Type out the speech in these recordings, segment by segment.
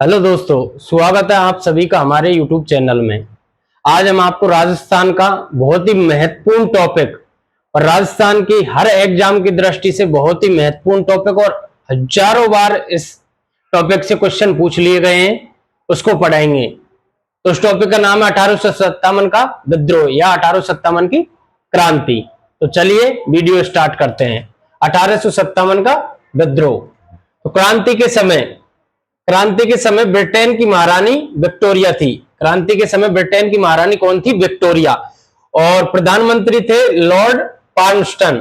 Hello दोस्तों, स्वागत है आप सभी का हमारे यूट्यूब चैनल में। आज हम आपको राजस्थान का बहुत ही महत्वपूर्ण टॉपिक और राजस्थान की हर एग्जाम की दृष्टि से बहुत ही महत्वपूर्ण टॉपिक और हजारों बार इस टॉपिक से क्वेश्चन पूछ लिए गए हैं, उसको पढ़ाएंगे। तो उस टॉपिक का नाम है 1857 का विद्रोह या 1857 की क्रांति। तो चलिए वीडियो स्टार्ट करते हैं। 1857 का विद्रोह। तो क्रांति के समय ब्रिटेन की महारानी विक्टोरिया थी। क्रांति के समय ब्रिटेन की महारानी कौन थी? विक्टोरिया। और प्रधानमंत्री थे लॉर्ड पार्नस्टन।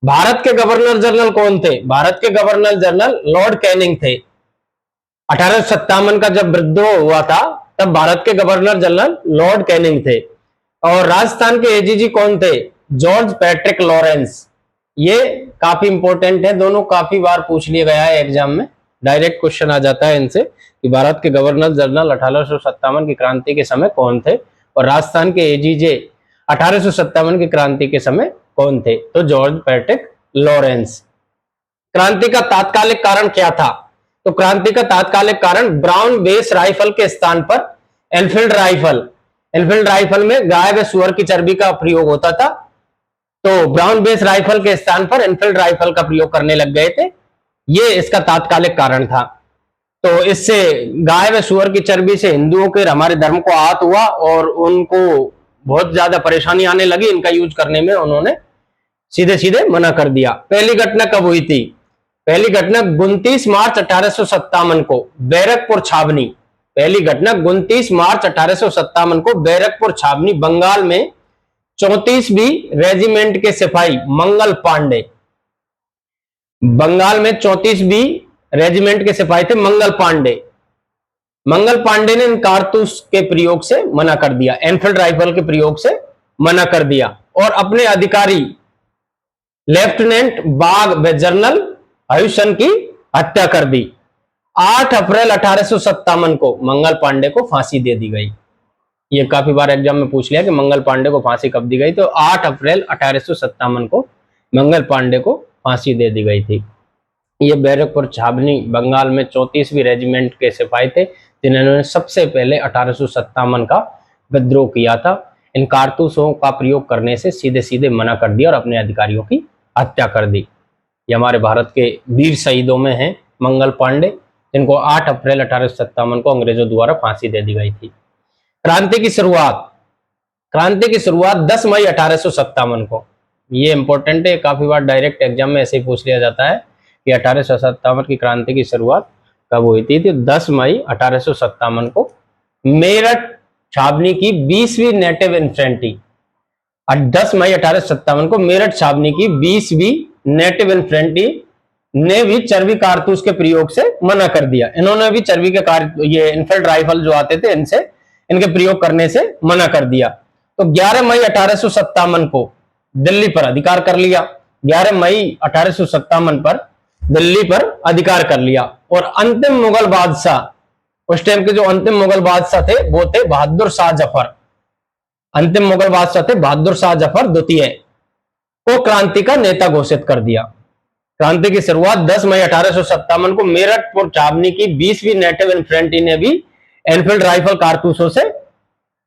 भारत के गवर्नर जनरल कौन थे? भारत के गवर्नर जनरल लॉर्ड कैनिंग थे। 1857 का जब विद्रोह हुआ था तब भारत के गवर्नर जनरल लॉर्ड कैनिंग थे। और राजस्थान के एजीजी कौन थे? George Patrick Lawrence. ये काफी इंपॉर्टेंट है, दोनों काफी बार पूछ लिया गया है एग्जाम में, डायरेक्ट क्वेश्चन आ जाता है इनसे कि भारत के गवर्नर जनरल 1857 की क्रांति के समय कौन थे और राजस्थान के एजीजे 1857 की क्रांति के समय कौन थे? तो जॉर्ज पैट्रिक लॉरेंस। क्रांति का तात्कालिक कारण क्या था? तो क्रांति का तात्कालिक कारण ब्राउन बेस राइफल के स्थान पर एनफील्ड राइफल में गाय व सुअर की चर्बी का प्रयोग होता था, तो ब्राउन बेस राइफल के स्थान पर एनफील्ड राइफल का प्रयोग करने लग गए थे। ये इसका तात्कालिक कारण था। तो इससे गाय व सुअर की चर्बी से हिंदुओं के हमारे धर्म को आहत हुआ और उनको बहुत ज्यादा परेशानी आने लगी। इनका यूज करने में उन्होंने सीधे सीधे मना कर दिया। पहली घटना कब हुई थी? पहली घटना 29 मार्च 1857 को बैरकपुर छावनी। पहली घटना 29 मार्च 1857 को बैरकपुर छावनी, बंगाल में 34वीं रेजिमेंट के सिपाही मंगल पांडे। बंगाल में 34वीं रेजिमेंट के सिपाही थे मंगल पांडे ने इन कारतूस के प्रयोग से मना कर दिया, एनफील्ड राइफल के प्रयोग से मना कर दिया और अपने अधिकारी लेफ्टिनेंट बाग व जनरल हयुसन की हत्या कर दी। 8 अप्रैल 1857 को मंगल पांडे को फांसी दे दी गई। ये काफी बार एग्जाम में पूछ लिया कि मंगल पांडे को फांसी कब दी गई, तो 8 अप्रैल 1857 को मंगल पांडे को फांसी दे दी गई थी। ये बैरकपुर छावनी बंगाल में 34वीं रेजिमेंट के सिपाही थे जिन्होंने सबसे पहले 1857 का विद्रोह किया था। इन कारतूसों का प्रयोग करने से सीधे सीधे मना कर दिया और अपने अधिकारियों की हत्या कर दी। ये हमारे भारत के वीर शहीदों में हैं मंगल पांडे, जिनको 8 अप्रैल 1857 को अंग्रेजों द्वारा फांसी दे दी गई थी। क्रांति की शुरुआत 10 मई 1857 को। ये इंपॉर्टेंट है, काफी बार डायरेक्ट एग्जाम में ऐसे ही पूछ लिया जाता है कि 1857 की क्रांति की शुरुआत कब हुई थी। तो 10 मई 1857 को मेरठ छावनी की 20वीं नेटिव इन्फेंट्री, 10 मई 1857 को मेरठ छावनी की 20वीं नेटिव इन्फेंट्री ने भी चर्बी कारतूस के प्रयोग से मना कर दिया। इन्होंने भी चर्बी के ये इनफील्ड राइफल जो आते थे इनके प्रयोग करने से मना कर दिया। तो 11 मई 1857 को दिल्ली पर अधिकार कर लिया। 11 मई 1857 पर दिल्ली पर अधिकार कर लिया और अंतिम मुगल बादशाह, उस टाइम के जो अंतिम मुगल बादशाह थे वो थे बहादुर शाह जफर। अंतिम मुगल बादशाह थे बहादुर शाह जफर द्वितीय को क्रांति का नेता घोषित कर दिया। क्रांति की शुरुआत 10 मई 1857 को मेरठ छावनी की 20वीं नेटिव इन्फेंट्री ने भी एनफील्ड राइफल कारतूसों से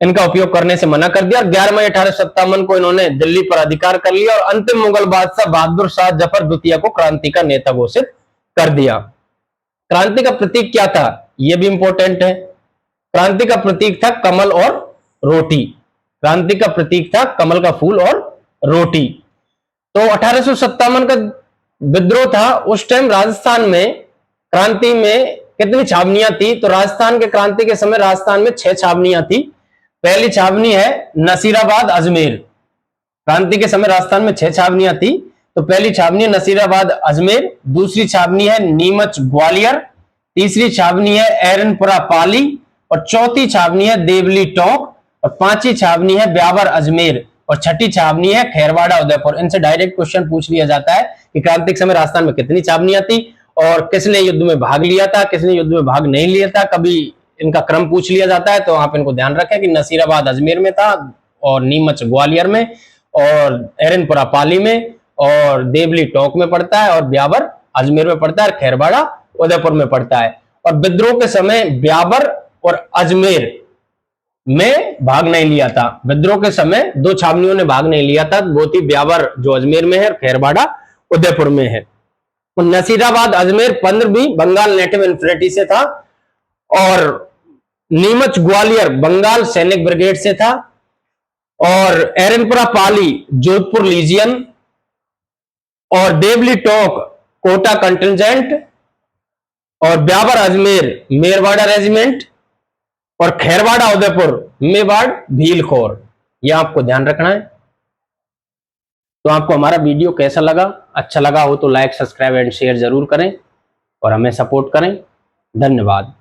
इनका उपयोग करने से मना कर दिया और 11 मई 1857 को इन्होंने दिल्ली पर अधिकार कर लिया और अंतिम मुगल बादशाह बहादुर शाह जफर द्वितीय को क्रांति का नेता घोषित कर दिया। क्रांति का प्रतीक क्या था? यह भी इंपॉर्टेंट है। क्रांति का प्रतीक था कमल और रोटी। क्रांति का प्रतीक था कमल का फूल और रोटी। तो 1857 का विद्रोह था। उस टाइम राजस्थान में क्रांति में कितनी छावनियां थी? तो राजस्थान के क्रांति के समय राजस्थान में 6 छावनियां थी। पहली छावनी है नसीराबाद अजमेर। क्रांति के समय राजस्थान में 6 छावनियां थी। तो पहली छावनी है नसीराबाद अजमेर, दूसरी छावनी है नीमच ग्वालियर, तीसरी छावनी है एरनपुरा पाली और चौथी छावनी है देवली टोंक और 5वीं छावनी है ब्यावर अजमेर और 6ठी छावनी है खैरवाड़ा उदयपुर। इनसे डायरेक्ट क्वेश्चन पूछ लिया जाता है कि क्रांति के समय राजस्थान में कितनी छावनियां थी और किसने युद्ध में भाग लिया था, किसने युद्ध में भाग नहीं लिया था। कभी इनका क्रम पूछ लिया जाता है, तो आप इनको ध्यान रखें कि नसीराबाद अजमेर में था और नीमच ग्वालियर में और एरनपुरा पाली में और देवली टोंक में पड़ता है और ब्यावर अजमेर में पड़ता है और खैरवाड़ा उदयपुर में पड़ता है। और विद्रोह के समय ब्यावर और अजमेर में भाग नहीं लिया था। विद्रोह के समय दो छावनियों ने भाग नहीं लिया था, वो थी ब्यावर जो अजमेर में है, खैरवाड़ा उदयपुर में है। नसीराबाद अजमेर पंद्र भी बंगाल नेटिव इन्फिनिटी से था, और नीमच ग्वालियर बंगाल सैनिक ब्रिगेड से था, और एरनपुरा पाली जोधपुर लीजियन, और देवली टोक कोटा कंटिजेंट, और ब्यावर अजमेर मेरवाड़ा रेजिमेंट, और खैरवाड़ा उदयपुर मेवाड़ भील कोर। यह आपको ध्यान रखना है। तो आपको हमारा वीडियो कैसा लगा? अच्छा लगा हो तो लाइक, सब्सक्राइब एंड शेयर जरूर करें और हमें सपोर्ट करें। धन्यवाद।